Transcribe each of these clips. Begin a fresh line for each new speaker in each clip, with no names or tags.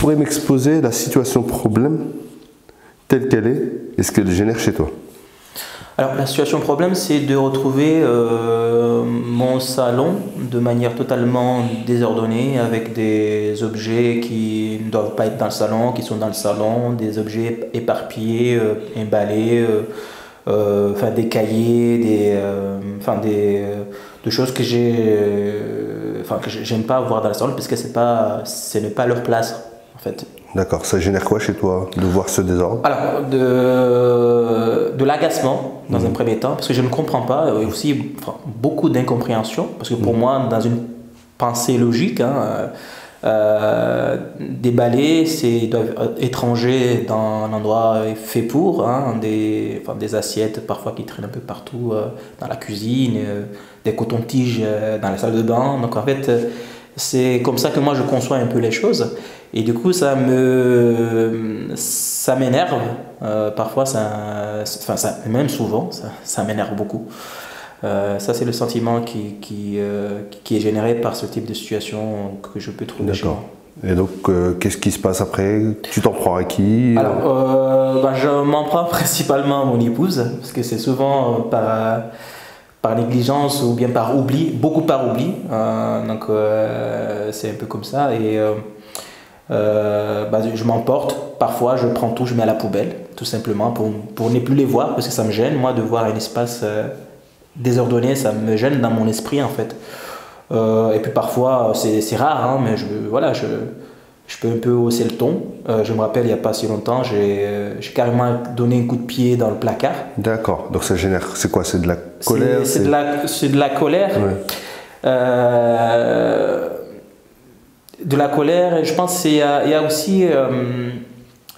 pourrais m'exposer la situation problème telle qu'elle est et ce qu'elle génère chez toi?
Alors la situation problème, c'est de retrouver mon salon de manière totalement désordonnée, avec des objets qui ne doivent pas être dans le salon, qui sont dans le salon, des objets éparpillés, emballés, enfin des cahiers, des choses que j'aime pas avoir dans le salon, parce que ce n'est pas leur place en fait.
D'accord, ça génère quoi chez toi de voir ce désordre?
Alors, de l'agacement dans un premier temps, parce que je ne comprends pas, et aussi beaucoup d'incompréhension, parce que pour moi, dans une pensée logique, déballer, doivent être étranger dans un endroit fait pour, des assiettes parfois qui traînent un peu partout dans la cuisine, des cotons-tiges dans la salle de bain. Donc en fait, c'est comme ça que moi je conçois un peu les choses. Et du coup, ça m'énerve. Parfois, même souvent, ça m'énerve beaucoup. Ça, c'est le sentiment qui est généré par ce type de situation que je peux trouver chez moi.
Et donc, qu'est-ce qui se passe après? Tu t'en prends à qui?
Alors, je m'en prends principalement à mon épouse, parce que c'est souvent par négligence ou bien par oubli, beaucoup par oubli. Donc, c'est un peu comme ça. Et je m'emporte, parfois je prends tout, je mets à la poubelle, tout simplement, pour ne plus les voir, parce que ça me gêne, moi, de voir un espace désordonné, ça me gêne dans mon esprit, en fait. Et puis parfois, c'est rare, mais je peux un peu hausser le ton. Je me rappelle, il n'y a pas si longtemps, j'ai carrément donné un coup de pied dans le placard.
D'accord, donc ça génère, c'est quoi? C'est de la colère?
C'est de la colère.
Ouais.
De la colère, et je pense qu'il y a aussi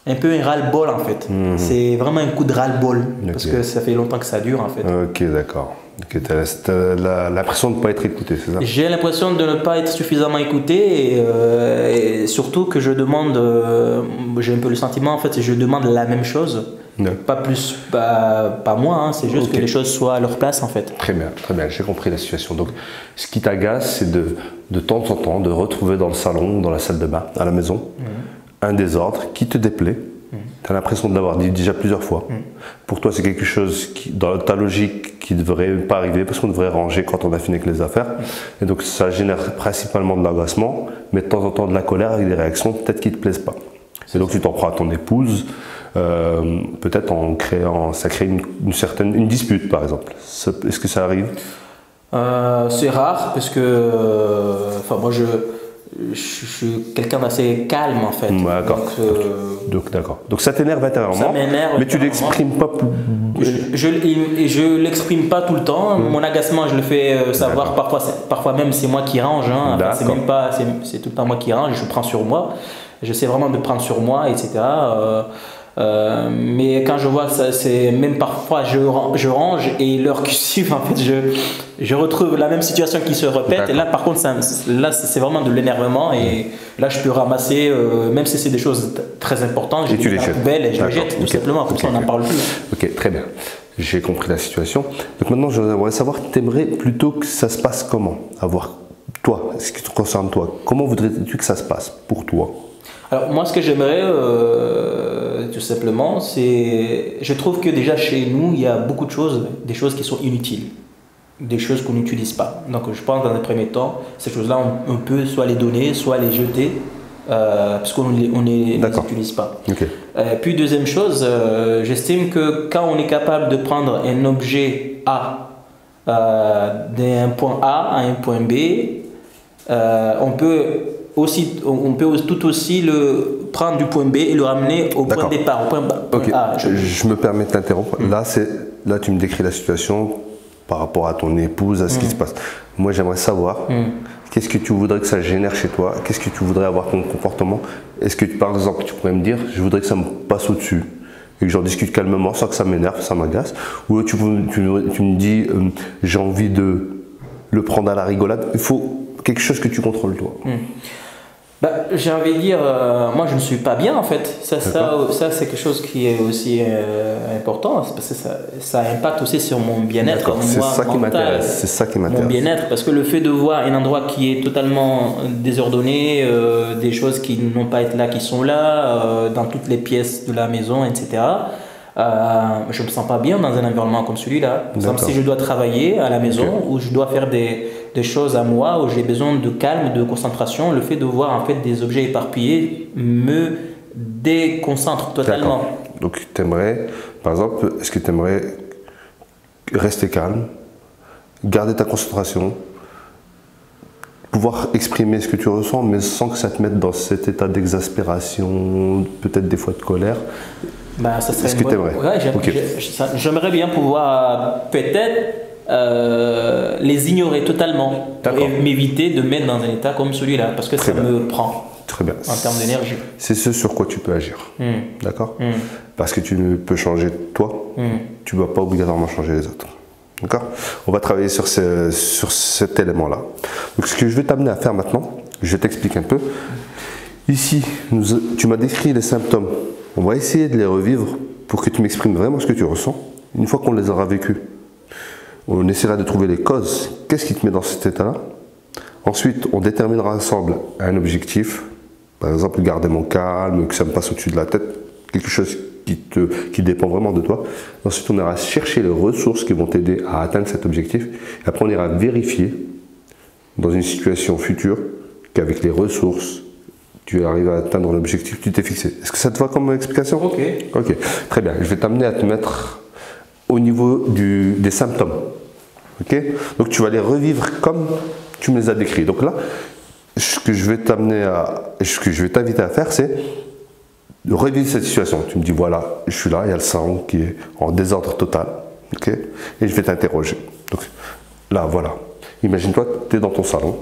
un peu un ras-le-bol en fait. C'est vraiment un coup de ras-le-bol, parce que ça fait longtemps que ça dure en fait.
Ok, d'accord. Okay, tu as l'impression de ne pas être écouté, c'est ça? J'ai
l'impression de ne pas être suffisamment écouté, et surtout que je demande, j'ai un peu le sentiment en fait, je demande la même chose. Pas plus, pas moi, c'est juste que les choses soient à leur place en fait.
Très bien, j'ai compris la situation. Donc, ce qui t'agace, c'est de temps en temps de retrouver dans le salon ou dans la salle de bain, à la maison, un désordre qui te déplaît. Tu as l'impression de l'avoir dit déjà plusieurs fois. Pour toi, c'est quelque chose qui, dans ta logique, qui ne devrait pas arriver parce qu'on devrait ranger quand on a fini avec les affaires. Et donc, ça génère principalement de l'agacement, mais de temps en temps de la colère avec des réactions peut-être qui ne te plaisent pas. Et donc, tu t'en prends à ton épouse. Peut-être ça crée une dispute par exemple. Est-ce que ça arrive?
C'est rare parce que moi je suis quelqu'un d'assez calme en fait.
D'accord. Donc ça t'énerve intérieurement, mais tu l'exprimes pas.
Je l'exprime pas tout le temps. Mon agacement, je le fais savoir. Parfois même c'est moi qui range. C'est tout le temps moi qui range. Je prends sur moi. J'essaie vraiment de prendre sur moi, etc. Mais quand je vois ça, c'est même parfois je range et l'heure qui suit, en fait, je retrouve la même situation qui se répète. Et là, par contre, là, c'est vraiment de l'énervement. Et là, je peux ramasser, même si c'est des choses très importantes, je les mets dans la poubelle et je les jette tout simplement. Comme ça, on n'en parle plus.
Ok, très bien. J'ai compris la situation. Donc maintenant, je voudrais savoir, t'aimerais plutôt que ça se passe comment? Toi, ce qui te concerne toi, comment voudrais-tu que ça se passe pour toi?
Alors moi, ce que j'aimerais, tout simplement, c'est... Je trouve que déjà chez nous, il y a beaucoup de choses, des choses qui sont inutiles, des choses qu'on n'utilise pas. Donc je pense dans un premier temps, ces choses-là, on peut soit les donner, soit les jeter, puisqu'on ne les utilise pas. Puis deuxième chose, j'estime que quand on est capable de prendre un objet A d'un point A à un point B, on peut tout aussi le prendre du point B et le ramener au point départ, au point A.
Je me permets de t'interrompre. Là, tu me décris la situation par rapport à ton épouse, à ce qui se passe. Moi, j'aimerais savoir, qu'est-ce que tu voudrais que ça génère chez toi? Qu'est-ce que tu voudrais avoir comme comportement? Est-ce que, par exemple, tu pourrais me dire, je voudrais que ça me passe au-dessus et que j'en discute calmement sans que ça m'énerve, ça m'agace? Ou tu me dis, j'ai envie de le prendre à la rigolade. Il faut quelque chose que tu contrôles toi.
J'ai envie de dire, moi je ne suis pas bien en fait. Ça c'est quelque chose qui est aussi important parce que ça impacte aussi sur mon bien-être.
C'est ça qui m'intéresse. C'est ça qui m'intéresse.
Mon bien-être, parce que le fait de voir un endroit qui est totalement désordonné, des choses qui n'ont pas été là, qui sont là, dans toutes les pièces de la maison, etc. Je ne me sens pas bien dans un environnement comme celui-là. Par exemple, si je dois travailler à la maison ou je dois faire des choses à moi où j'ai besoin de calme, de concentration, le fait de voir en fait des objets éparpillés me déconcentre totalement.
Donc tu aimerais, par exemple, est-ce que tu aimerais rester calme, garder ta concentration, pouvoir exprimer ce que tu ressens, mais sans que ça te mette dans cet état d'exaspération, peut-être des fois de colère?
Ça serait
Est-ce que tu aimerais?
J'aimerais bien pouvoir peut-être les ignorer totalement et m'éviter de mettre dans un état comme celui-là parce que ça me prend.
Très bien.
En termes d'énergie.
C'est ce sur quoi tu peux agir. D'accord? Parce que tu ne peux changer toi, tu ne dois pas obligatoirement changer les autres. D'accord? On va travailler sur cet élément-là. Donc ce que je vais t'amener à faire maintenant, je t'explique un peu. Ici, tu m'as décrit les symptômes. On va essayer de les revivre pour que tu m'exprimes vraiment ce que tu ressens. Une fois qu'on les aura vécus, on essaiera de trouver les causes. Qu'est-ce qui te met dans cet état-là? Ensuite, on déterminera ensemble un objectif. Par exemple, garder mon calme, que ça me passe au-dessus de la tête. Quelque chose qui dépend vraiment de toi. Ensuite, on ira chercher les ressources qui vont t'aider à atteindre cet objectif. Et après, on ira vérifier dans une situation future qu'avec les ressources, tu arrives à atteindre l'objectif que tu t'es fixé. Est-ce que ça te va comme explication?
Ok.
Ok, très bien. Je vais t'amener à te mettre au niveau des symptômes. Ok? Donc tu vas les revivre comme tu me les as décrits. Donc là, ce que je vais t'inviter à faire, c'est de revivre cette situation. Tu me dis, voilà, je suis là, il y a le salon qui est en désordre total. Ok? Et je vais t'interroger. Donc là, voilà. Imagine-toi que tu es dans ton salon.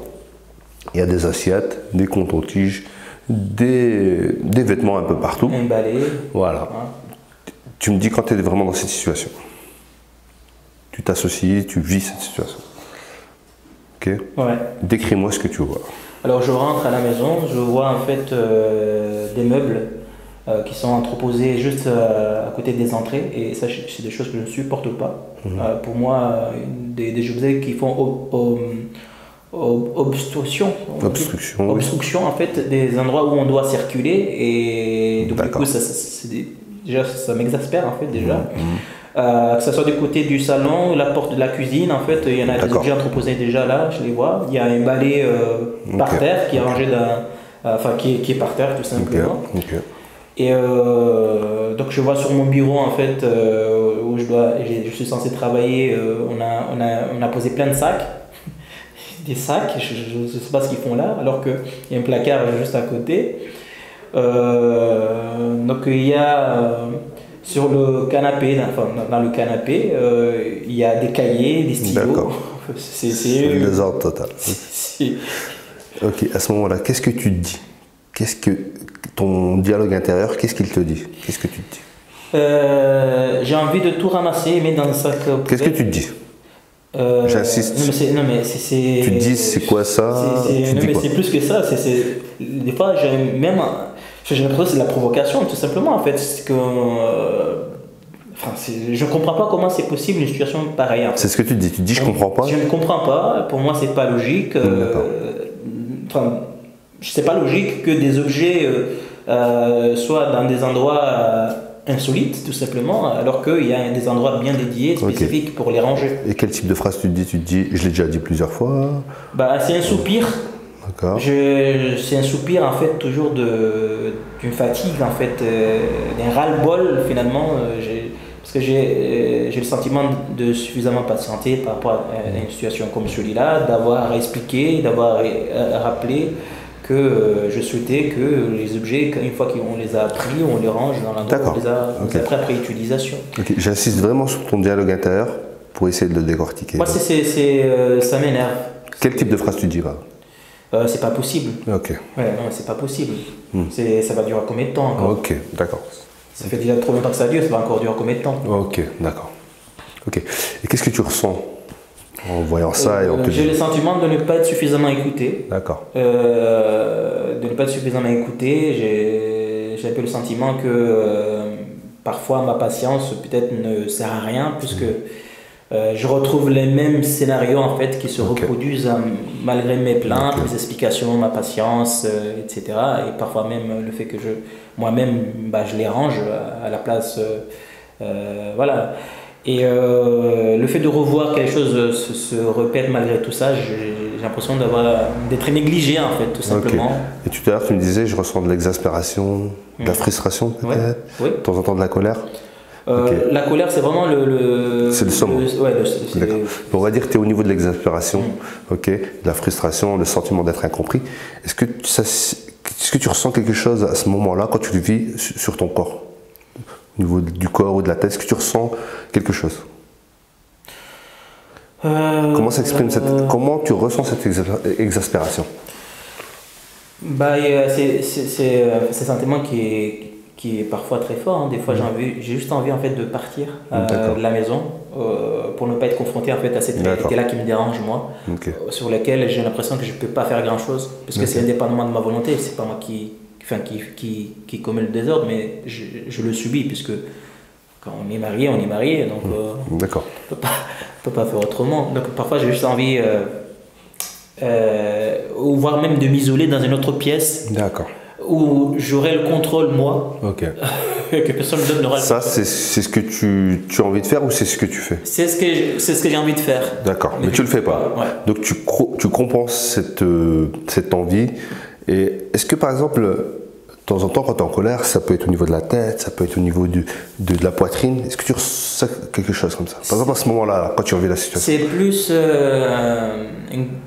Il y a des assiettes, des comptes-tiges, des vêtements un peu partout.
Un balai.
Voilà. Tu me dis quand tu es vraiment dans cette situation. Tu t'associes, tu vis cette situation. Ok?
Ouais.
Décris-moi ce que tu vois.
Alors je rentre à la maison, je vois en fait des meubles qui sont entreposés juste à côté des entrées et ça c'est des choses que je ne supporte pas. Pour moi, des objets qui font obstruction en fait des endroits où on doit circuler et donc, du coup déjà ça m'exaspère en fait déjà. Que ce soit du côté du salon, la porte de la cuisine, en fait, il y en a des objets entreposés déjà là, je les vois. Il y a un balai par terre qui est rangé qui est par terre tout simplement. Et donc je vois sur mon bureau en fait où je suis censé travailler, on a posé plein de sacs, des sacs, je ne sais pas ce qu'ils font là, alors qu'il y a un placard juste à côté. Donc il y a sur le canapé, dans le canapé, il y a des cahiers, des stylos.
D'accord.
C'est
le désordre total. Ok, à ce moment-là, qu'est-ce que tu te dis? Qu'est-ce que ton dialogue intérieur, qu'est-ce qu'il te dit? Qu'est-ce que tu te dis?
J'ai envie de tout ramasser, mais dans un sac.
Qu'est-ce que tu te dis? J'insiste.
Non mais c'est.
Tu te dis c'est quoi ça?
C'est plus que ça. Des fois j'ai l'impression que c'est de la provocation tout simplement en fait. Je ne comprends pas comment c'est possible une situation pareille.
C'est ce que tu te dis. Tu te dis je comprends pas.
Je ne comprends pas. Pour moi c'est pas logique. C'est pas logique que des objets soient dans des endroits insolites tout simplement, alors qu'il y a des endroits bien dédiés, spécifiques pour les ranger.
Et quel type de phrase tu te dis? Tu te dis, je l'ai déjà dit plusieurs fois.
C'est un soupir.
D'accord.
C'est un soupir en fait toujours d'une fatigue en fait, d'un ras-le-bol finalement. Parce que j'ai le sentiment de suffisamment patienter par rapport à une situation comme celui-là, d'avoir expliqué, d'avoir rappelé que je souhaitais que les objets, une fois qu'on les a pris, on les range dans l'endroit où on les a pris après utilisation.
Okay. J'insiste vraiment sur ton dialogue intérieur pour essayer de le décortiquer.
Moi, ça m'énerve.
Quel type de phrase tu dis là?
C'est pas possible.
Ok.
Ouais, non, c'est pas possible. Ça va durer combien de temps encore?
Ok, d'accord.
Ça fait déjà trop longtemps que ça dure, ça va encore durer combien de temps?
Ok, d'accord. Ok. Et qu'est-ce que tu ressens En voyant ça et en te
J'ai le sentiment de ne pas être suffisamment écouté.
D'accord.
De ne pas être suffisamment écouté. J'ai un peu le sentiment que parfois ma patience peut-être ne sert à rien puisque je retrouve les mêmes scénarios en fait qui se reproduisent malgré mes plaintes, mes explications, ma patience, etc. Et parfois même le fait que moi-même je les range à la place. Voilà. Et le fait de revoir quelque chose se répète malgré tout ça, j'ai l'impression d'être négligé en fait, tout simplement.
Et tout à l'heure tu me disais, je ressens de l'exaspération, de la frustration peut-être, de temps en temps de la colère.
La colère, c'est vraiment
c'est le somme. On va dire que tu es au niveau de l'exaspération, de la frustration, le sentiment d'être incompris. Est-ce que tu ressens quelque chose à ce moment-là quand tu le vis sur ton corps? Au niveau du corps ou de la tête, est-ce que tu ressens quelque chose? Comment tu ressens cette exaspération?
C'est un sentiment qui est parfois très fort. Hein. Des fois, j'ai juste envie en fait de partir de la maison pour ne pas être confronté en fait à cette réalité-là qui me dérange moi, sur laquelle j'ai l'impression que je ne peux pas faire grand-chose, parce que c'est indépendamment de ma volonté. C'est pas moi qui commet le désordre, mais je le subis, puisque quand on est marié, donc on ne peut pas faire autrement. Donc parfois j'ai juste envie, ou voire même de m'isoler dans une autre pièce.
D'accord.
Où j'aurai le contrôle moi, que personne ne donnera.
Ça, c'est ce que tu as envie de faire ou c'est ce que tu fais?
C'est ce que j'ai envie de faire.
D'accord, mais tu le fais pas.
Ouais.
Donc tu compenses cette envie. Et est-ce que par exemple, de temps en temps, quand tu es en colère, ça peut être au niveau de la tête, ça peut être au niveau de la poitrine. Est-ce que tu ressens quelque chose comme ça? Par exemple, à ce moment-là, quand tu revis la situation.
C'est plus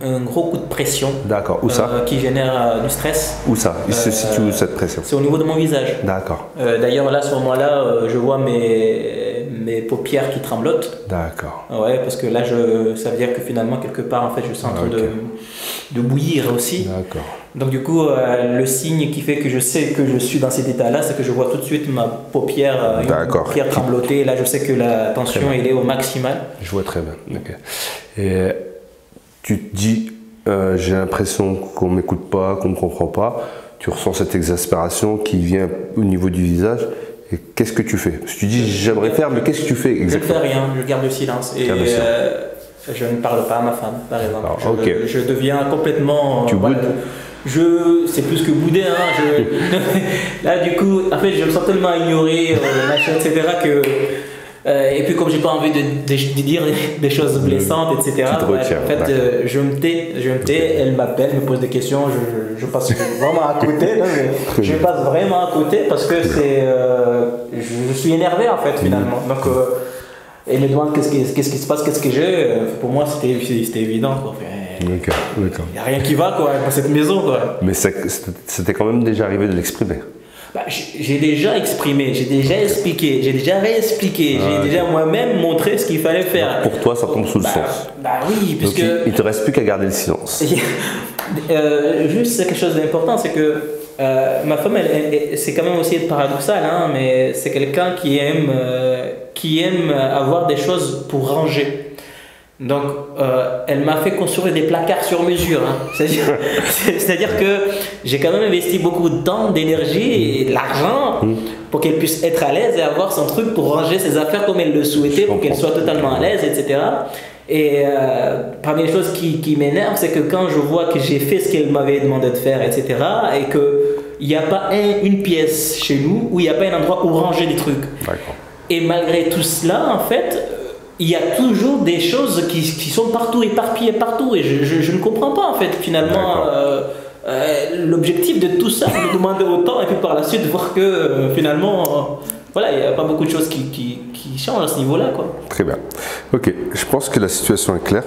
un gros coup de pression.
D'accord. Où ça?
Qui génère du stress.
Où ça? Il se situe où cette pression?
C'est au niveau de mon visage.
D'accord.
D'ailleurs, là, à ce moment-là, je vois mes paupières qui tremblotent.
D'accord.
Ouais, parce que là, ça veut dire que finalement, quelque part, en fait, je sens en train de bouillir aussi.
D'accord.
Donc du coup, le signe qui fait que je sais que je suis dans cet état-là, c'est que je vois tout de suite ma paupière, trembloter. Et là, je sais que la tension elle est au maximal.
Je vois très bien. Okay. Et tu te dis, j'ai l'impression qu'on ne m'écoute pas, qu'on ne me comprend pas. Tu ressens cette exaspération qui vient au niveau du visage. Et qu'est-ce que tu fais? Parce que tu dis, j'aimerais faire, mais qu'est-ce que tu fais exactement?
Je ne fais rien, je garde le silence. Et je ne parle pas à ma femme, par exemple.
Alors,
je deviens complètement...
Tu boudes?
C'est plus que bouder, hein. Là du coup, en fait, je me sens tellement ignoré, machin, etc. que et puis comme j'ai pas envie de dire des choses blessantes, etc. Je me tais, elle m'appelle, me pose des questions, je passe vraiment à côté, là, je passe vraiment à côté parce que je suis énervé en fait finalement. Donc elle me demande qu'est-ce qui se passe, qu'est-ce que j'ai. Pour moi c'était évident quoi. Il n'y a rien qui va quoi, dans cette maison quoi.
Mais c'était quand même déjà arrivé de l'exprimer.
J'ai déjà exprimé, j'ai déjà expliqué, j'ai déjà réexpliqué, j'ai déjà moi-même montré ce qu'il fallait faire.
Donc pour toi, ça tombe sous le sens.
Oui, puisque...
Donc il ne te reste plus qu'à garder le silence.
Juste, c'est quelque chose d'important, c'est que ma femme, c'est quand même aussi paradoxal, hein, mais c'est quelqu'un qui aime avoir des choses pour ranger. Donc, elle m'a fait construire des placards sur mesure. Hein. C'est-à-dire que j'ai quand même investi beaucoup de temps, d'énergie et de l'argent pour qu'elle puisse être à l'aise et avoir son truc pour ranger ses affaires comme elle le souhaitait, pour qu'elle soit totalement à l'aise, etc. Et parmi les choses qui m'énervent, c'est que quand je vois que j'ai fait ce qu'elle m'avait demandé de faire, etc., et qu'il n'y a pas une pièce chez nous où il n'y a pas un endroit où ranger des trucs. Et malgré tout cela, en fait... il y a toujours des choses qui sont partout, éparpillées partout, et je ne comprends pas en fait finalement l'objectif de tout ça, de demander autant et puis par la suite voir que finalement voilà, il n'y a pas beaucoup de choses qui changent à ce niveau-là quoi.
Très bien, ok, je pense que la situation est claire.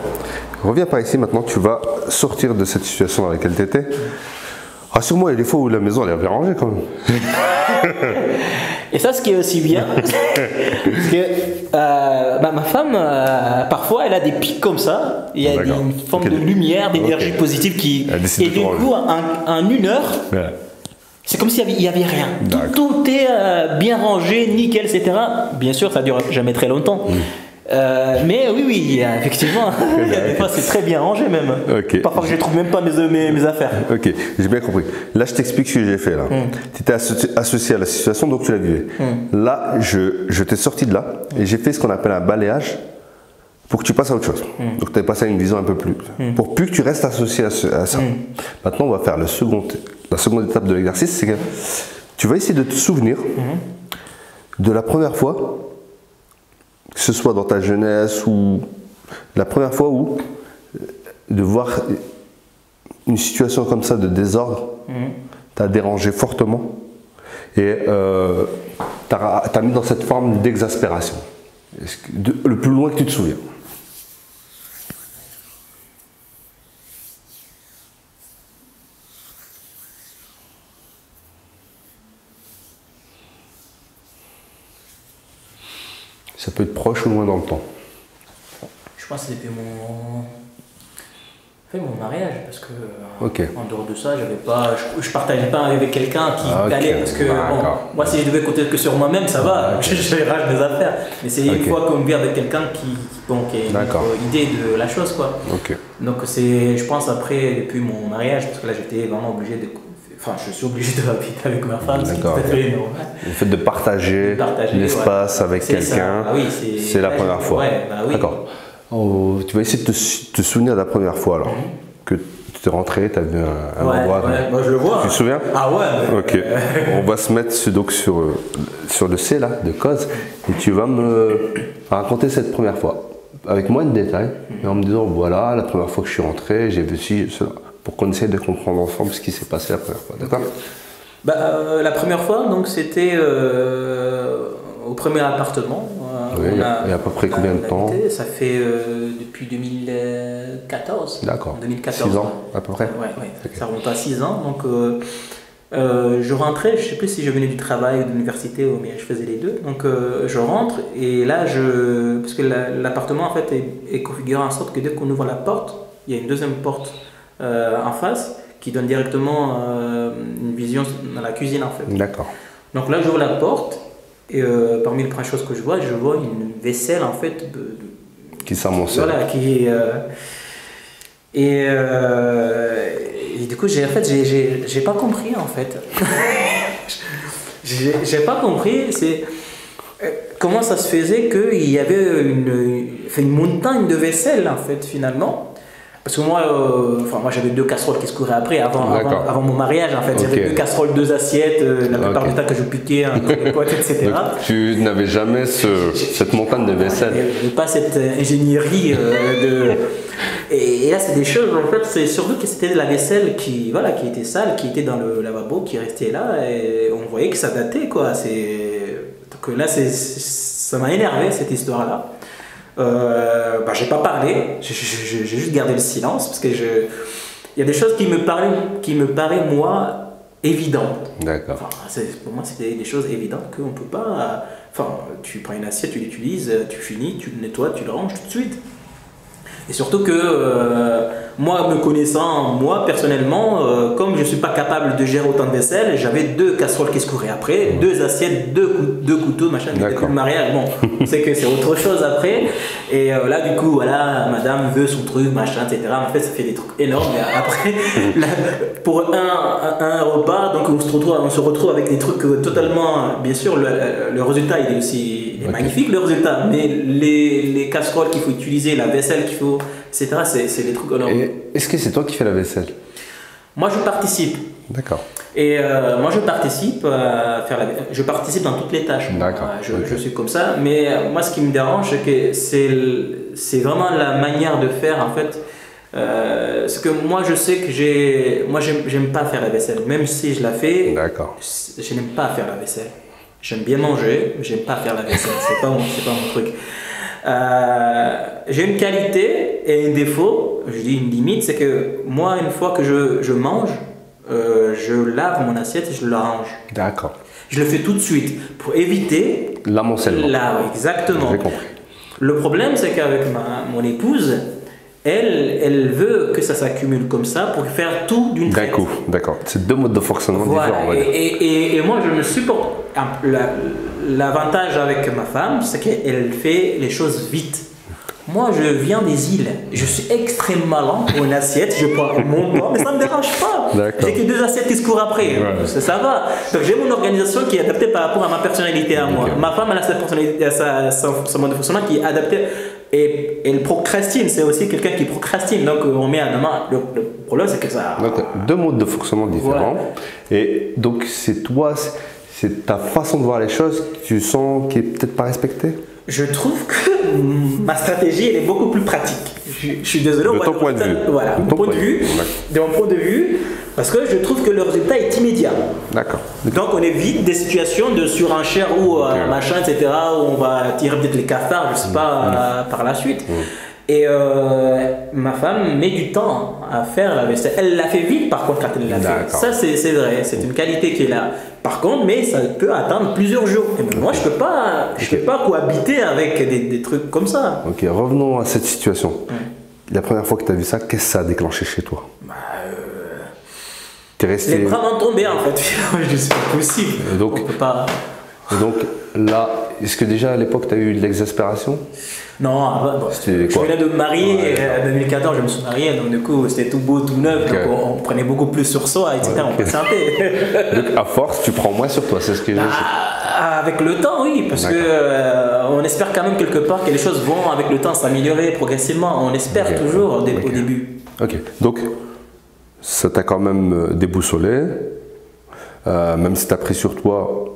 Reviens par ici maintenant, tu vas sortir de cette situation dans laquelle tu étais. Rassure-moi, il y a des fois où la maison elle est bien rangée quand même.
Et ça, ce qui est aussi bien, parce que ma femme, parfois, elle a des pics comme ça. Il y a une forme de lumière, d'énergie positive qui... Et du coup, en une heure, c'est comme s'il n'y avait rien. Tout est bien rangé, nickel, etc. Bien sûr, ça ne dure jamais très longtemps. Mais oui, oui, effectivement. Des fois, c'est très bien rangé même.
Ok.
Parfois, je ne trouve même pas mes affaires.
Ok, j'ai bien compris. Là, je t'explique ce que j'ai fait là. Tu étais associé à la situation, donc tu la vivais. Là, je t'ai sorti de là et j'ai fait ce qu'on appelle un balayage pour que tu passes à autre chose. Donc, tu es passé à une vision un peu plus. Pour plus que tu restes associé à ça. Maintenant, on va faire la seconde étape de l'exercice, c'est que tu vas essayer de te souvenir de la première fois, que ce soit dans ta jeunesse ou la première fois où de voir une situation comme ça de désordre t'a dérangé fortement et t'a mis dans cette forme d'exaspération. Le plus loin que tu te souviens. Ça peut être proche ou loin dans le temps.
Je pense que c'est depuis mon mariage, parce que en dehors de ça, je partageais pas avec quelqu'un qui allait, parce que moi si je devais compter que sur moi-même, ça va, je rage mes affaires. Mais c'est une fois qu'on vit avec quelqu'un qui a une idée de la chose, quoi. Donc c'est, je pense après, depuis mon mariage, parce que là j'étais vraiment obligé de... Enfin, je suis obligé d'habiter avec ma femme, ce qui est tout à fait normal.
Le fait de partager l'espace avec quelqu'un, c'est la première fois. D'accord. Tu vas essayer de te souvenir de la première fois alors, que tu es rentré, tu as vu un endroit.
Moi je le vois.
Tu te souviens?
Ah ouais.
Ok. On va se mettre donc sur le C là, de cause, et tu vas me raconter cette première fois, avec moins de détails, et en me disant voilà, la première fois que je suis rentré, j'ai vu ci, cela, pour qu'on essaye de comprendre ensemble ce qui s'est passé la première fois. D'accord?
La première fois, donc c'était au premier appartement.
Et à peu près combien de temps?
Ça fait depuis 2014.
D'accord.
2014.
6 ans à peu près?
Ouais. Ça remonte à 6 ans. Donc je rentrais, je ne sais plus si je venais du travail ou de l'université, mais je faisais les deux. Donc je rentre et là, parce que l'appartement en fait est configuré en sorte que dès qu'on ouvre la porte, il y a une deuxième porte en face qui donne directement une vision dans la cuisine en fait. D'accord. Donc là, j'ouvre la porte. Et parmi les premières choses que je vois une vaisselle en fait
qui s'amoncelle.
Voilà, et du coup j'ai pas compris en fait. j'ai pas compris comment ça se faisait qu'il y avait une montagne de vaisselle en fait finalement. Parce que moi, moi j'avais 2 casseroles qui se couraient après, avant mon mariage en fait. J'avais 2 casseroles, 2 assiettes, la plupart du temps que je piquais, des potes, etc.
Donc, tu n'avais jamais cette montagne de vaisselle.
Je n'avais pas cette ingénierie Et là, c'est des choses, en fait, c'est surtout que c'était de la vaisselle qui était sale, qui était dans le lavabo, qui restait là, et on voyait que ça datait, quoi. Donc là, ça m'a énervé, cette histoire-là. J'ai pas parlé, j'ai juste gardé le silence parce que il y a des choses qui me paraissent moi évidentes. D'accord. Pour moi c'était des choses évidentes qu'on peut pas. Tu prends une assiette, tu l'utilises, tu finis, tu le nettoies, tu le ranges tout de suite. Et surtout que moi, me connaissant, moi personnellement, comme je ne suis pas capable de gérer autant de vaisselle, j'avais 2 casseroles qui se couraient après, 2 assiettes, 2 couteaux, machin, depuis le mariage. Bon, c'est que c'est autre chose après. Et là, du coup, voilà, madame veut son truc, machin, etc. En fait, ça fait des trucs énormes. Et après, pour un repas, donc on se retrouve avec des trucs totalement. Bien sûr, le résultat, il est aussi magnifique, le résultat, mais les casseroles qu'il faut utiliser, la vaisselle qu'il faut, etc., c'est des trucs énormes.
Est-ce que c'est toi qui fais la vaisselle?
Moi, je participe.
D'accord.
Et moi, je participe à faire je participe dans toutes les tâches.
D'accord.
Je suis comme ça. Mais moi, ce qui me dérange, c'est que c'est vraiment la manière de faire, en fait. Parce que moi, je sais que moi, j'aime pas faire la vaisselle. Même si je la fais, je n'aime pas faire la vaisselle. J'aime bien manger, mais j'aime pas faire la vaisselle. C'est pas mon truc. J'ai une qualité et un défaut, je dis une limite, c'est que moi, une fois que je mange, je lave mon assiette et je la range. D'accord. Je le fais tout de suite pour éviter
l'amoncellement.
Exactement.
J'ai compris.
Le problème, c'est qu'avec mon épouse, elle veut que ça s'accumule comme ça pour faire tout d'une traite.
D'accord. C'est 2 modes de fonctionnement différents.
Et moi, je ne supporte. l'avantage avec ma femme, c'est qu'elle fait les choses vite. Moi, je viens des îles. Je suis extrêmement lent pour une assiette. Je prends mon temps, mais ça ne me dérange pas. J'ai que 2 assiettes qui se courent après. Ouais. Ça va. Donc, j'ai mon organisation qui est adaptée par rapport à ma personnalité à moi. Ma femme, elle a sa personnalité, son mode de fonctionnement qui est adapté. Et elle procrastine. C'est aussi quelqu'un qui procrastine. Donc, on met à demain. Le problème, c'est que ça.
Donc, 2 modes de fonctionnement différents. Ouais. Et donc, c'est toi, c'est ta façon de voir les choses que tu sens qui est peut-être pas respectée?
Je trouve que ma stratégie elle est beaucoup plus pratique. Je suis désolé.
De ton point de vue.
Voilà, de mon point de vue, parce que je trouve que le résultat est immédiat.
D'accord.
Donc on évite des situations de surenchère ou machin, etc. où on va tirer peut-être les cafards, je sais pas, par la suite. Et ma femme met du temps à faire la vaisselle. Elle l'a fait vite par contre quand elle l'a fait. Ça c'est vrai, c'est une qualité qui est là. Par contre, mais ça peut attendre plusieurs jours. Et moi je peux pas cohabiter avec des trucs comme ça.
Ok, revenons à cette situation. La première fois que tu as vu ça, qu'est-ce que ça a déclenché chez toi? T'es resté...
Les bras m'ont tombé en fait. Je dis c'est pas possible.
Donc,
on peut pas...
donc là, est-ce que déjà à l'époque tu as eu de l'exaspération?
Non, je venais de me marier, en 2014 je me suis marié, donc du coup c'était tout beau, tout neuf, donc on prenait beaucoup plus sur soi, etc. On patientait.
Donc à force tu prends moins sur toi, c'est ce que je veux dire.
Avec le temps, oui, parce que on espère quand même quelque part que les choses vont avec le temps s'améliorer progressivement, on espère toujours au début.
Ok, donc ça t'a quand même déboussolé, même si tu as pris sur toi.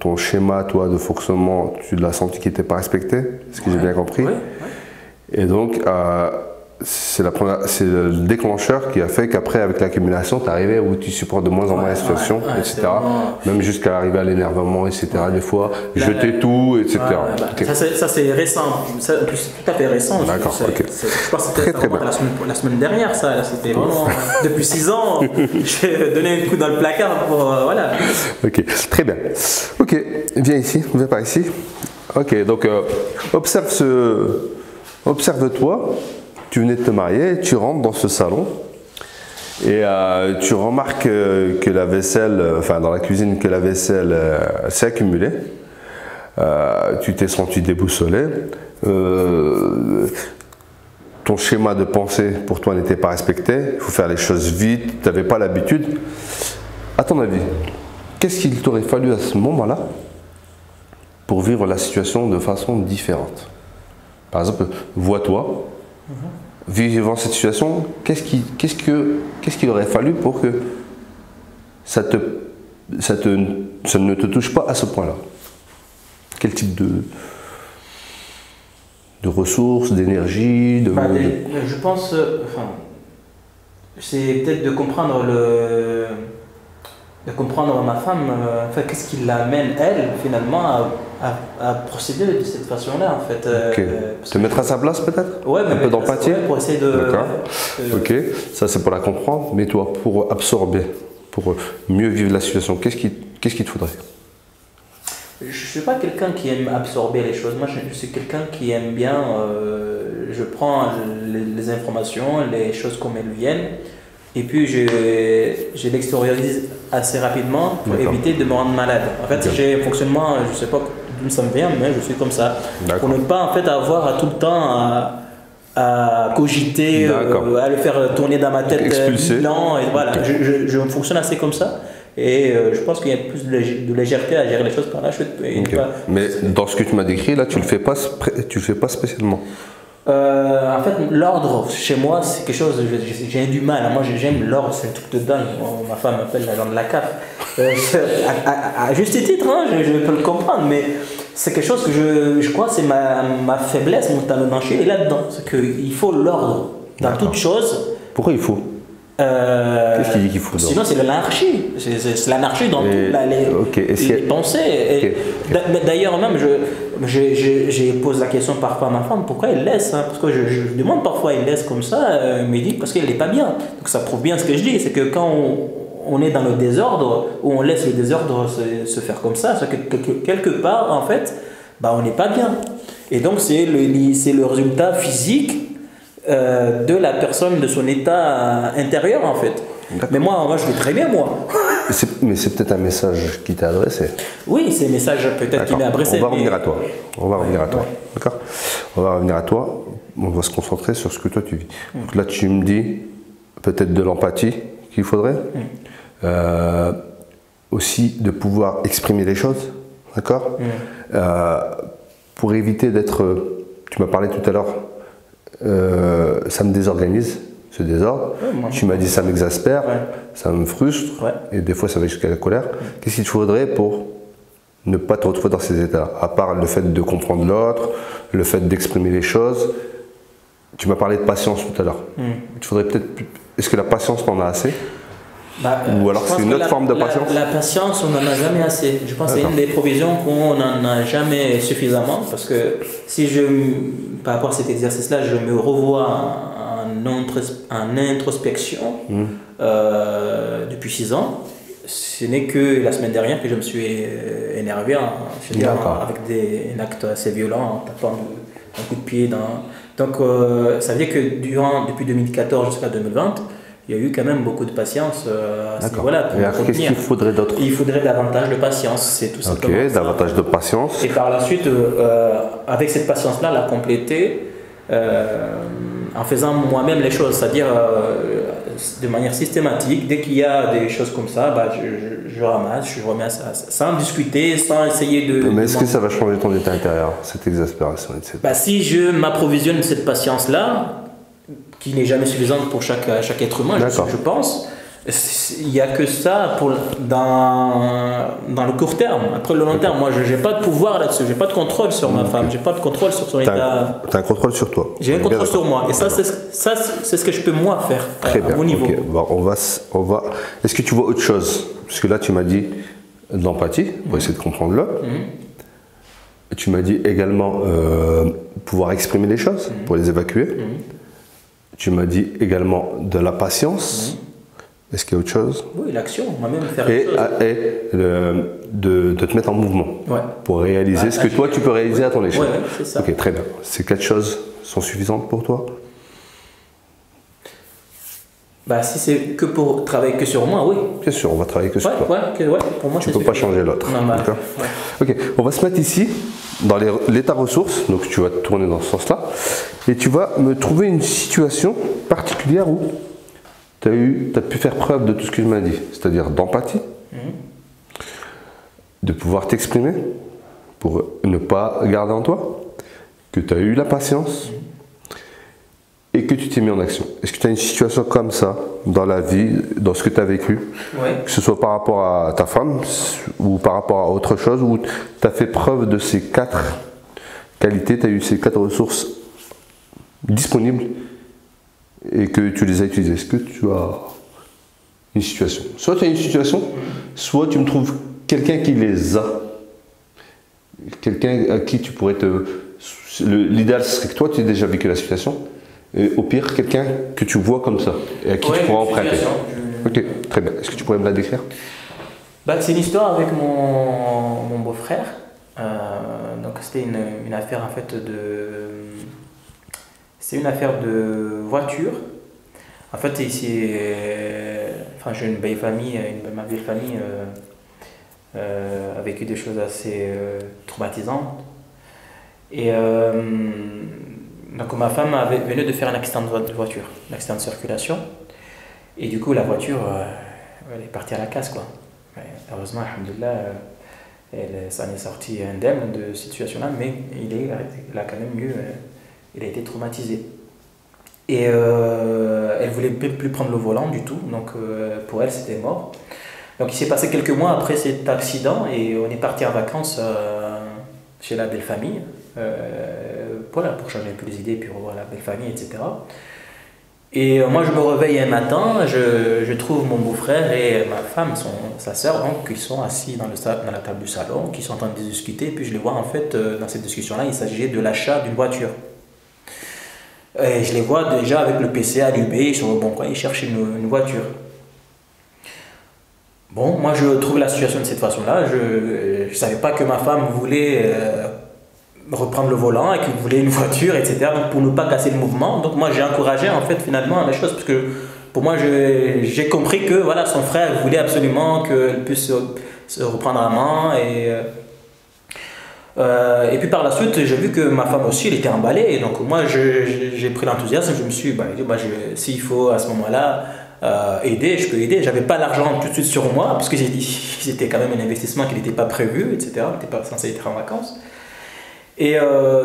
Ton schéma toi, de fonctionnement, tu l'as senti qu'il n'était pas respecté, ce que j'ai bien compris. Et donc, c'est le déclencheur qui a fait qu'après, avec l'accumulation, tu es arrivé où tu supportes de moins en moins la situation, etc. Même jusqu'à arriver à l'énervement, etc. Des fois, jeter tout, etc.
Ça, c'est récent. C'est tout à fait récent.
D'accord, ok.
Je pense que c'était la semaine dernière, ça. C'était vraiment... depuis 6 ans, je vais donner un coup dans le placard pour... voilà.
Ok, très bien. Ok, viens ici, viens par ici. Ok, donc observe-toi. Tu venais de te marier, tu rentres dans ce salon et tu remarques que la vaisselle, enfin dans la cuisine, que la vaisselle s'est accumulée. Tu t'es senti déboussolé. Ton schéma de pensée pour toi n'était pas respecté. Il faut faire les choses vite, tu n'avais pas l'habitude. À ton avis, qu'est-ce qu'il t'aurait fallu à ce moment-là pour vivre la situation de façon différente? Par exemple, vois-toi. Vivant cette situation, qu'est-ce qu'il aurait fallu pour que ça ne te touche pas à ce point-là? Quel type de ressources, d'énergie,
je pense, c'est peut-être de comprendre ma femme, qu'est-ce qui l'amène, elle, finalement, à procéder de cette façon-là, en fait.
Te mettre à sa place, peut-être?
Ouais,
un peu d'empathie?
Pour essayer de...
D'accord. Ok, ça c'est pour la comprendre, mais toi, pour absorber, pour mieux vivre la situation, qu'est-ce qu'il te faudrait?
Je ne suis pas quelqu'un qui aime absorber les choses. Moi, je suis quelqu'un qui aime bien... je prends les informations, les choses comme elles viennent, et puis je l'extériorise assez rapidement pour éviter de me rendre malade. En fait, j'ai un fonctionnement, je ne sais pas d'où ça me vient, mais je suis comme ça. Pour ne pas en fait avoir tout le temps à cogiter, à le faire tourner dans ma tête bilan, et voilà, je fonctionne assez comme ça. Et je pense qu'il y a plus de légèreté à gérer les choses par la suite.
Mais dans ce que tu m'as décrit là, tu le fais pas spécialement.
En fait, l'ordre chez moi, c'est quelque chose, j'ai du mal. Moi, j'aime l'ordre, c'est un truc de dingue. Ma femme m'appelle l'agent de la CAF. À juste titre, hein, je peux le comprendre, mais c'est quelque chose que je crois, c'est ma faiblesse, mon talent d'encher est là-dedans. C'est qu'il faut l'ordre dans toute chose.
Pourquoi il faut? Qu'est-ce qu'il dit qu'il faut?
Sinon, c'est l'anarchie. C'est l'anarchie dans toutes les pensées. D'ailleurs, même, j'ai posé la question parfois à ma femme, pourquoi elle laisse, hein? Parce que je demande parfois, elle laisse comme ça, elle me dit parce qu'elle n'est pas bien. Donc ça prouve bien ce que je dis, c'est que quand on est dans le désordre, ou on laisse le désordre se faire comme ça, c'est que quelque part, en fait, on n'est pas bien. Et donc c'est le résultat physique de la personne, de son état intérieur en fait. Mais moi je vais très bien moi.
Mais c'est peut-être un message qui t'est adressé.
Oui, c'est un message peut-être qui m'est adressé.
On va revenir à toi. On va revenir à toi.
Ouais.
D'accord. On va revenir à toi. On va se concentrer sur ce que toi tu vis. Donc là, tu me dis peut-être de l'empathie qu'il faudrait. Aussi de pouvoir exprimer les choses. D'accord. Pour éviter d'être. Tu m'as parlé tout à l'heure. Ça me désorganise. Ce désordre, tu m'as dit ça m'exaspère, ça me frustre, et des fois ça va jusqu'à la colère. Qu'est-ce qu'il te faudrait pour ne pas te retrouver dans ces états? À part le fait de comprendre l'autre, le fait d'exprimer les choses. Tu m'as parlé de patience tout à l'heure. Il te faudrait peut-être. Est-ce que la patience t'en a assez? Ou alors c'est une autre forme de patience?
La patience, on n'en a jamais assez. Je pense que c'est une des provisions qu'on n'en a jamais suffisamment, parce que si par rapport à cet exercice-là, je me revois en introspection depuis 6 ans. Ce n'est que la semaine dernière que je me suis énervé avec un acte assez violent en tapant un coup de pied donc ça veut dire que depuis 2014 jusqu'à 2020 il y a eu quand même beaucoup de patience à ce niveau-là.
Qu'est-ce qu'il faudrait d'autre?
Il faudrait davantage de patience, c'est tout simplement ça.
Davantage de patience.
Et par la suite, avec cette patience-là, la compléter en faisant moi-même les choses, c'est-à-dire de manière systématique. Dès qu'il y a des choses comme ça, je ramasse, je remets ça, sans discuter, sans essayer de...
Mais est-ce que ça va changer ton état intérieur, cette exaspération, etc.
Si je m'approvisionne de cette patience-là, qui n'est jamais suffisante pour chaque être humain, je pense, il n'y a que ça dans le court terme. Après le long terme, moi je n'ai pas de pouvoir là-dessus, je n'ai pas de contrôle sur ma femme, je n'ai pas de contrôle sur son état.
Tu as un contrôle sur toi.
J'ai un contrôle sur moi, et ça c'est ce que je peux moi faire à mon niveau.
Bon, on va. Est-ce que tu vois autre chose? Parce que là tu m'as dit de l'empathie, pour essayer de comprendre là. Tu m'as dit également pouvoir exprimer les choses, pour les évacuer. Tu m'as dit également de la patience. Est-ce qu'il y a autre chose?
Oui, l'action, moi-même faire des choses.
Et de te mettre en mouvement pour réaliser ce que toi tu peux réaliser à ton échelle.
Oui, c'est ça.
Ok, très bien. Ces 4 choses sont suffisantes pour toi?
Si c'est que pour travailler que sur moi, oui.
Bien sûr, on va travailler que sur toi.
Pour moi,
tu ne peux pas changer l'autre.
D'accord.
Ok, on va se mettre ici, dans l'état ressources, donc tu vas te tourner dans ce sens-là, et tu vas me trouver une situation particulière où tu as pu faire preuve de tout ce que je m'as dit, c'est-à-dire d'empathie, de pouvoir t'exprimer pour ne pas garder en toi, que tu as eu la patience et que tu t'es mis en action. Est-ce que tu as une situation comme ça dans la vie, dans ce que tu as vécu, que ce soit par rapport à ta femme ou par rapport à autre chose, où tu as fait preuve de ces 4 qualités, tu as eu ces 4 ressources disponibles et que tu les as utilisées? Est-ce que tu as une situation? Soit tu as une situation, soit tu me trouves quelqu'un qui les a. Quelqu'un à qui tu pourrais l'idéal serait que toi tu aies déjà vécu la situation, et au pire quelqu'un que tu vois comme ça et à qui tu pourras emprunter. Ok, très bien. Est-ce que tu pourrais me la décrire?
C'est une histoire avec mon beau-frère. Donc c'était une affaire en fait c'est une affaire de voiture. En fait ici, j'ai une belle famille, ma belle famille a vécu des choses assez traumatisantes. Et donc ma femme venait de faire un accident de voiture, un accident de circulation. Et du coup la voiture, elle est partie à la casse quoi. Mais heureusement, alhamdoulilah, elle s'en est sortie indemne de cette situation-là, mais il a quand même il a été traumatisé. Et elle voulait plus prendre le volant du tout, donc pour elle c'était mort. Donc il s'est passé quelques mois après cet accident et on est parti en vacances chez la belle famille, pour changer un peu les idées, puis revoir la belle famille, etc. Et moi je me réveille un matin, je trouve mon beau-frère et ma femme, sa sœur, donc qui sont assis dans la table du salon, qui sont en train de discuter, et puis je les vois en fait dans cette discussion-là, il s'agissait de l'achat d'une voiture. Et je les vois déjà avec le PC allumé, ils sont ils cherchent une voiture. Bon, moi je trouve la situation de cette façon-là, je ne savais pas que ma femme voulait reprendre le volant et qu'il voulait une voiture, etc. Donc pour ne pas casser le mouvement, donc moi j'ai encouragé en fait finalement la chose, parce que pour moi, j'ai compris que voilà, son frère voulait absolument qu'elle puisse se reprendre à main. Et puis par la suite, j'ai vu que ma femme aussi, elle était emballée. Et donc moi, j'ai pris l'enthousiasme. Je me suis dit, s'il faut à ce moment-là aider, je peux aider. J'avais pas l'argent tout de suite sur moi, parce que j'ai dit c'était quand même un investissement qui n'était pas prévu, etc. On n'était pas censé être en vacances. Et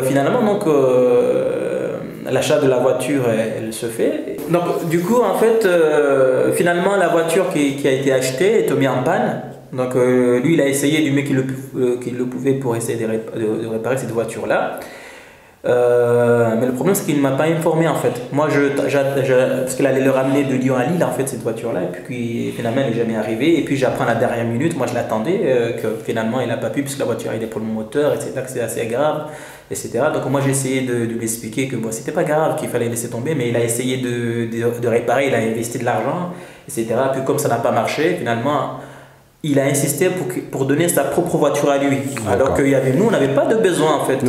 finalement, donc, l'achat de la voiture, elle se fait. Donc, du coup, en fait, finalement, la voiture qui a été achetée est tombée en panne. Donc, lui, il a essayé du mieux qu'il le pouvait pour essayer de réparer cette voiture-là. Mais le problème, c'est qu'il ne m'a pas informé, en fait. Moi, parce qu'il allait le ramener de Lyon à Lille, en fait, cette voiture-là. Et puis, finalement, elle n'est jamais arrivée. Et puis, j'apprends à la dernière minute, moi, je l'attendais, que finalement, il n'a pas pu, puisque la voiture a eu des problèmes moteurs, etc., que c'est assez grave, etc. Donc, moi, j'ai essayé de lui expliquer que bon, c'était pas grave, qu'il fallait laisser tomber, mais il a essayé de réparer, il a investi de l'argent, etc. Puis, comme ça n'a pas marché, finalement, il a insisté pour donner sa propre voiture à lui. Alors qu'il y avait, nous, on n'avait pas de besoin en fait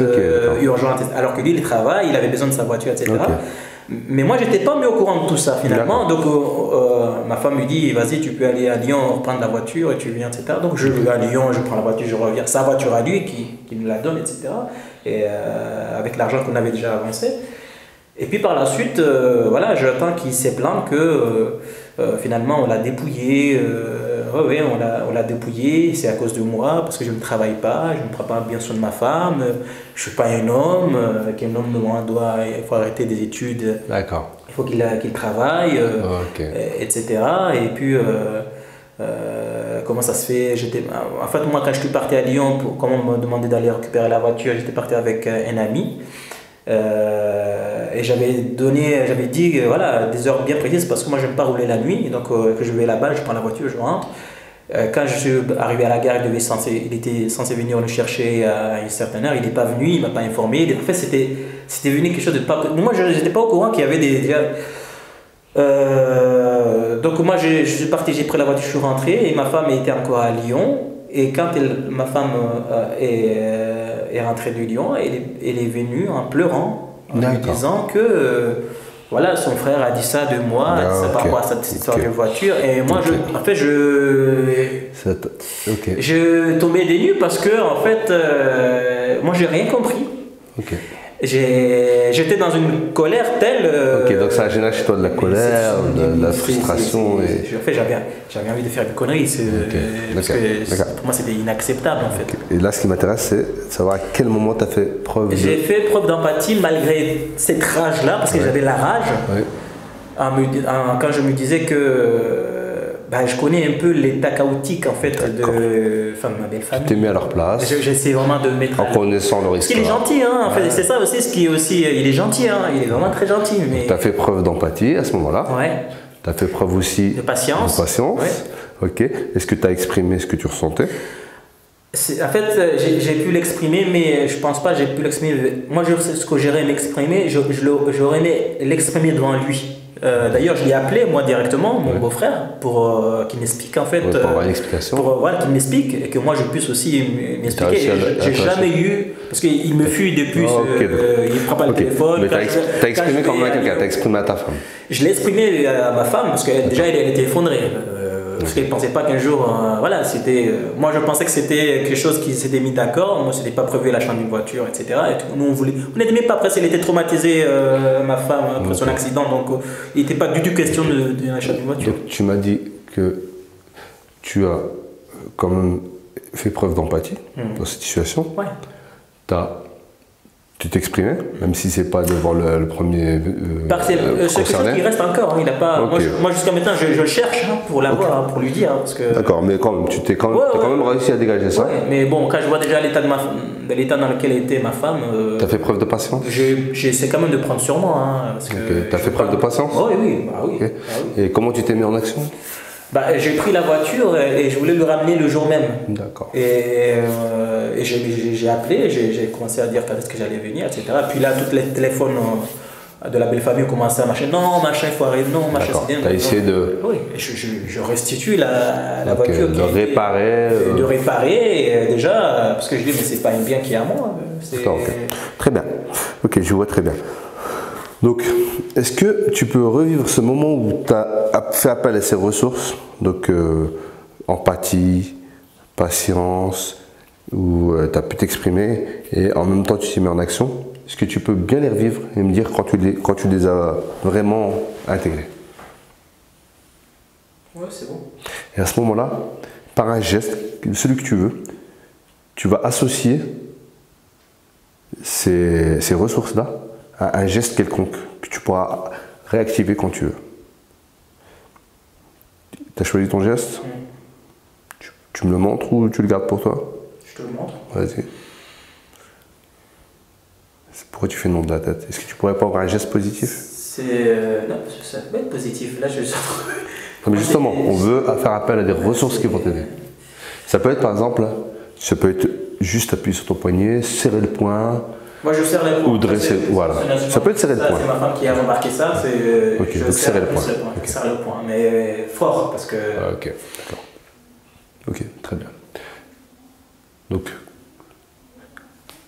urgent. Alors que lui, il travaille, il avait besoin de sa voiture, etc. Mais moi, j'étais pas mis au courant de tout ça finalement. Donc, ma femme lui dit, vas-y, tu peux aller à Lyon, reprendre la voiture et tu viens, etc. Donc, je vais à Lyon, je prends la voiture, je reviens. Sa voiture à lui qui me la donne, etc. Et avec l'argent qu'on avait déjà avancé. Et puis par la suite, voilà, j'attends qu'il s'est plaint que finalement on l'a dépouillé. Oui, on l'a dépouillé, c'est à cause de moi, parce que je ne travaille pas, je ne prends pas bien soin de ma femme, je ne suis pas un homme, qu'un homme il faut arrêter des études, il faut qu'il travaille, etc. Et puis, comment ça se fait? En fait, moi, quand je suis parti à Lyon, comme on m'a demandé d'aller récupérer la voiture, j'étais parti avec un ami. Et j'avais dit voilà, des heures bien précises parce que moi j'aime pas rouler la nuit, donc que je vais là-bas, je prends la voiture, je rentre. Quand je suis arrivé à la gare, il était censé venir nous chercher à une certaine heure, il n'est pas venu, il m'a pas informé. En fait, c'était venu quelque chose de pas. Moi, je n'étais pas au courant qu'il y avait donc moi je suis parti, j'ai pris la voiture, je suis rentré et ma femme était encore à Lyon. Et quand ma femme est rentrée de Lyon, elle est venue en pleurant, en lui disant que voilà, son frère a dit ça de moi, par rapport à cette histoire de voiture. Et moi, je tombais des nues parce que, en fait, moi, j'ai rien compris. J'étais dans une colère telle.
Donc ça a généré chez toi de la colère, de la frustration.
En fait, j'avais envie de faire des conneries. Parce que pour moi, c'était inacceptable en fait.
Et là, ce qui m'intéresse, c'est de savoir à quel moment tu as fait preuve de.
J'ai fait preuve d'empathie malgré cette rage-là, parce que j'avais la rage. Quand je me disais que. Je connais un peu l'état chaotique en fait de ma belle famille.
Tu t'es mis à leur place.
J'essaie vraiment de mettre.
En connaissant leur histoire.
Parce qu'il est gentil, hein. En fait, c'est ça aussi ce qui est aussi. Il est gentil, hein. Il est vraiment très gentil. Mais...
Tu as fait preuve d'empathie à ce moment-là. Tu as fait preuve aussi
de patience.
Est-ce que tu as exprimé ce que tu ressentais?
En fait, j'ai pu l'exprimer, mais je pense pas j'ai pu l'exprimer. Moi, ce que j'aurais aimé l'exprimer, j'aurais aimé l'exprimer devant lui. D'ailleurs, je l'ai appelé moi directement, mon beau-frère, pour qu'il m'explique en fait.
Pour avoir une explication.
Qu'il m'explique et que moi je puisse aussi m'expliquer. J'ai jamais eu. Parce qu'il me fuit depuis. Il ne prend pas le téléphone.
Mais tu as exprimé quand même à quelqu'un, tu as exprimé à ta femme.
Je l'ai exprimé à ma femme parce que déjà elle était effondrée. Parce qu'elle ne pensait pas qu'un jour, c'était. Moi, je pensais que c'était quelque chose qui s'était mis d'accord. Moi, c'était pas prévu l'achat d'une voiture, etc. Et tout. Nous, on n'était même pas pressé. Elle était traumatisée, ma femme, après son accident. Donc, il n'était pas du tout question de l'achat d'une voiture.
Donc, tu m'as dit que tu as quand même fait preuve d'empathie dans cette situation. Tu t'exprimais, même si c'est pas devant le premier
c'est quelque chose qui reste encore. Il a pas, moi jusqu'à maintenant, je le cherche pour l'avoir, pour lui dire.
D'accord, mais quand même, tu t'es quand même réussi à dégager ça.
Mais bon, quand je vois déjà l'état dans lequel était ma femme.
Tu as fait preuve de patience?
J'essaie quand même de prendre sur moi.
Tu as fait preuve de patience?
Oui.
Et comment tu t'es mis en action?
J'ai pris la voiture et je voulais le ramener le jour même.
D'accord.
Et j'ai appelé, j'ai commencé à dire quand est-ce que j'allais venir, etc. Puis là, tous les téléphones de la belle famille ont commencé à marcher. Non, machin, il faut arrêter. Non, machin, c'est bien.
Tu as essayé de.
Oui, je restitue la voiture.
De réparer.
De réparer, déjà, parce que je dis, mais c'est pas un bien qui est à moi.
D'accord, Très bien. Ok, je vois très bien. Donc, est-ce que tu peux revivre ce moment où tu as fait appel à ces ressources, donc empathie, patience, où tu as pu t'exprimer et en même temps tu t'y mets en action? Est-ce que tu peux bien les revivre et me dire quand tu les as vraiment intégrés?
Ouais, c'est bon.
Et à ce moment-là, par un geste, celui que tu veux, tu vas associer ces ressources-là à un geste quelconque que tu pourras réactiver quand tu veux. Tu as choisi ton geste? Tu me le montres ou tu le gardes pour toi?
Je te le montre.
Vas-y. Pourquoi tu fais le nom de la tête? Est-ce que tu pourrais pas avoir un geste positif?
Non, ça peut être positif. Là, je...
Non, mais justement, on veut faire appel à des ressources qui vont t'aider. Ça peut être par exemple, ça peut être juste appuyer sur ton poignet, serrer le poing.
Moi, je serre les poings.
Ou dresser, voilà. Ça peut être serrer le poing.
C'est ma femme qui a remarqué ça.
Ok, donc serrer le poing.
Je serre le poing, mais fort parce que.
Ok, d'accord. Ok, très bien. Donc,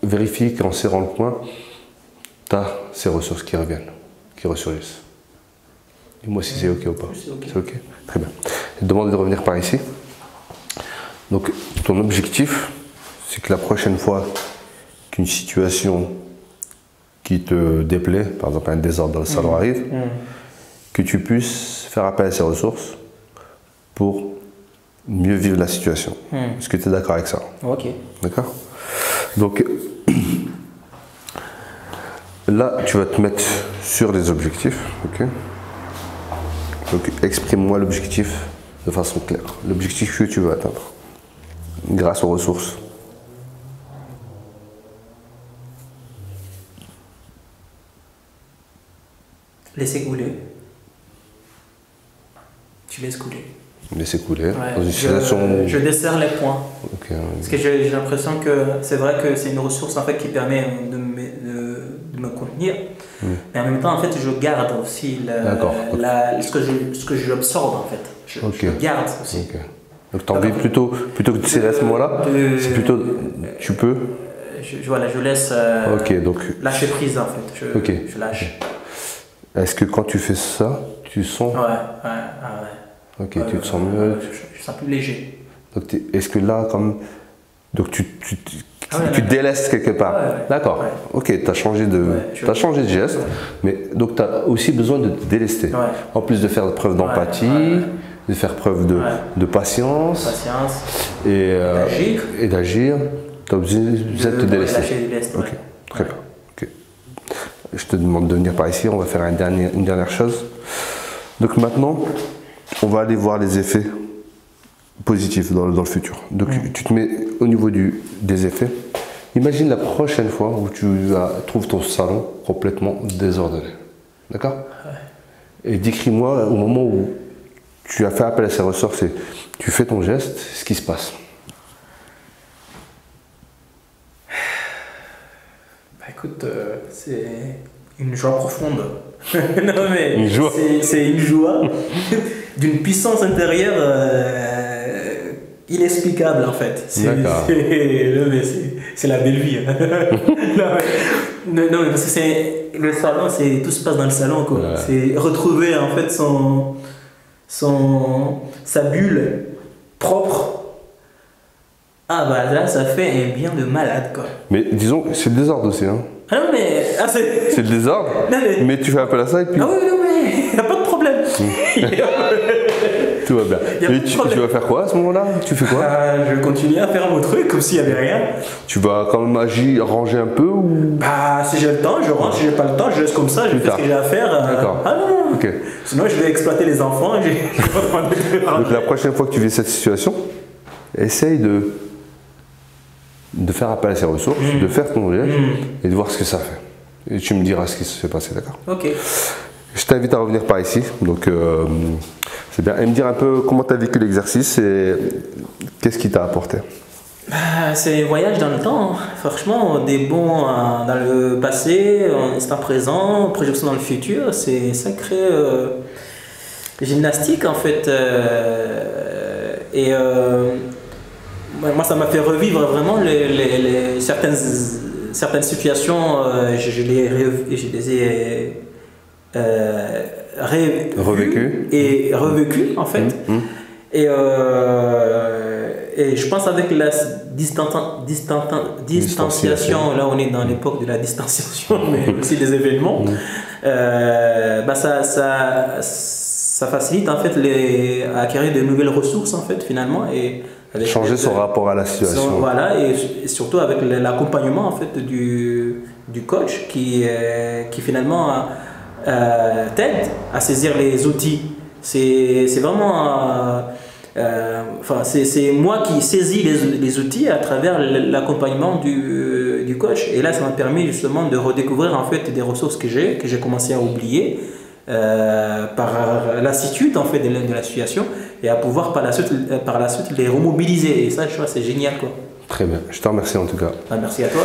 vérifie qu'en serrant le poing, tu as ces ressources qui reviennent, qui ressurgissent. Dis-moi si c'est ok ou pas. C'est ok. Très bien. Je te demande de revenir par ici. Donc, ton objectif, c'est que la prochaine fois qu'une situation qui te déplaît, par exemple un désordre dans le salon arrive, que tu puisses faire appel à ces ressources pour mieux vivre la situation. Est-ce que tu es d'accord avec ça?
Ok.
D'accord? Donc, là, tu vas te mettre sur les objectifs. Ok? Donc, exprime-moi l'objectif de façon claire. L'objectif que tu veux atteindre grâce aux ressources.
Laisser couler. Tu laisses couler.
Laisser couler.
Ouais,
dans une situation...
je desserre les points.
Okay.
Parce que j'ai l'impression que c'est vrai que c'est une ressource en fait, qui permet de me contenir. Mais en même temps, en fait, je garde aussi ce que j'absorbe en fait. Je garde aussi.
Okay. Donc tu as envie plutôt que de serrer à ce moment-là, c'est plutôt tu peux.
Voilà, je laisse
donc,
lâcher prise en fait. Je lâche.
Est-ce que quand tu fais ça, tu sens?
Ouais.
Ok, tu te sens mieux.
Je sens plus léger.
Donc est-ce que là, comme donc tu délaisses quelque part. D'accord. Ouais. Ok, tu as changé de geste, mais donc tu as aussi besoin de te délester. Ouais. En plus de faire preuve d'empathie, de faire preuve de patience, et d'agir, tu as besoin de te délester. Ok, très bien. Okay. Je te demande de venir par ici, on va faire une dernière chose. Donc maintenant, on va aller voir les effets positifs dans le futur. Donc tu te mets au niveau des effets. Imagine la prochaine fois où tu trouves ton salon complètement désordonné. D'accord? Et décris-moi au moment où tu as fait appel à ces ressources et tu fais ton geste, ce qui se passe.
Bah écoute, c'est une joie profonde. Non mais
une joie.
C'est une joie d'une puissance intérieure inexplicable en fait. C'est la belle vie. non mais parce que le salon, tout se passe dans le salon quoi. Ouais. C'est retrouver en fait sa bulle propre. Ah bah là ça fait un bien de malade quoi.
Mais disons c'est le désordre aussi hein.
Ah non mais
c'est le désordre. Non, mais tu fais appel à ça et puis.
Ah oui non mais y a pas de problème.
Tout va bien. Et tu vas faire quoi à ce moment-là? Tu fais quoi?
Je vais continuer à faire mon truc comme s'il n'y avait rien.
Tu vas quand même ranger un peu ou?
Bah si j'ai le temps, je range. Si j'ai pas le temps, je laisse comme ça, je fais ce que j'ai à faire.
D'accord.
Ah non.
Okay.
Sinon je vais exploiter les enfants.
Donc la prochaine fois que tu vis cette situation, essaye de faire appel à ces ressources, de faire ton geste et de voir ce que ça fait. Et tu me diras ce qui s'est passé, d'accord?
Ok.
Je t'invite à revenir par ici. Donc, c'est bien. Et me dire un peu comment tu as vécu l'exercice et qu'est-ce qui t'a apporté.
C'est un voyage dans le temps. Franchement, des bons dans le passé, instant présent, projection dans le futur. C'est sacré gymnastique en fait. Moi, ça m'a fait revivre vraiment certaines situations. Je les ai
revécu
et revécu en fait. Et je pense avec la distanciation, là on est dans l'époque de la distanciation, mais aussi des événements, ça facilite en fait acquérir de nouvelles ressources en fait finalement et avec
changer son rapport à la situation.
Voilà, et surtout avec l'accompagnement en fait du coach qui finalement t'aide à saisir les outils. C'est vraiment c'est moi qui saisis les outils à travers l'accompagnement du coach, et là ça m'a permis justement de redécouvrir en fait des ressources que j'ai commencé à oublier par lassitude en fait de la situation, et à pouvoir par la suite les remobiliser, et ça je trouve c'est génial quoi.
Très bien, je te remercie en tout cas.
Merci à toi.